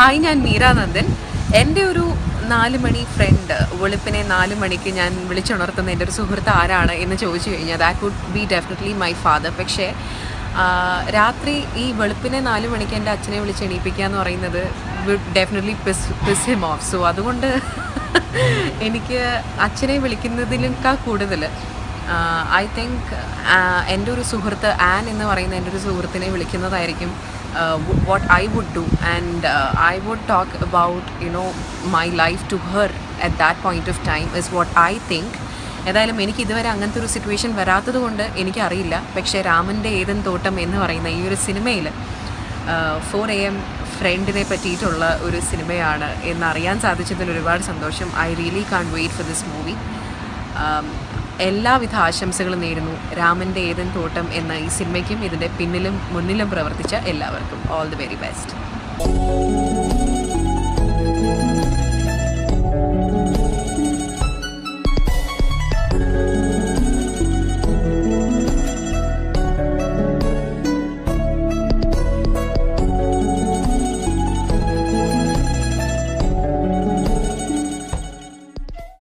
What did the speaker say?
Hi, ഞാൻ മീര നന്ദൻ. എൻ്റെ ഒരു 4 മണി ഫ്രണ്ട് വെളുപ്പിനെ 4 മണിക്ക് ഞാൻ വിളിച്ചുണർത്തുന്ന എൻ്റെ ഒരു സുഹൃത്ത് ആരാണ് എന്ന് ചോദിച്ചു കഴിഞ്ഞാൽ that would be definitely my father. പക്ഷേ രാത്രി ഈ വെളുപ്പിനെ 4 മണിക്ക് എൻ്റെ അച്ഛനെ വിളിച്ച് എണീപ്പിക്കുക എന്ന് പറയുന്നത് would definitely piss him off. So അതുകൊണ്ട് എനിക്ക് അച്ഛനെ വിളിക്കുന്നതിനേക്കാൾ കൂടുതൽ ഐ തിങ്ക് എൻ്റെ ഒരു സുഹൃത്ത് ആൻ എന്ന് പറയുന്ന എൻ്റെ ഒരു സുഹൃത്തിനെ വിളിക്കുന്നതായിരിക്കും what I would do, and I would talk about my life to her at that point of time is what I think. ഏതായാലും എനിക്ക് ഇതുവരെ അങ്ങനത്തെ ഒരു സിറ്റുവേഷൻ വരാത്തത് കൊണ്ട് എനിക്കറിയില്ല. പക്ഷേ രാമൻ്റെ ഏതൻ തോട്ടം എന്ന് പറയുന്ന ഈ ഒരു സിനിമയിൽ 4 AM ഫ്രണ്ടിനെ പറ്റിയിട്ടുള്ള ഒരു സിനിമയാണ് എന്നറിയാൻ സാധിച്ചതിൽ ഒരുപാട് സന്തോഷം. I really can't wait for this movie. എല്ലാവിധ ആശംസകളും നേരുന്നു രാമൻ്റെ ഏതൻ തോട്ടം എന്ന ഈ സിനിമയ്ക്കും ഇതിൻ്റെ പിന്നിലും മുന്നിലും പ്രവർത്തിച്ച എല്ലാവർക്കും. All the very best.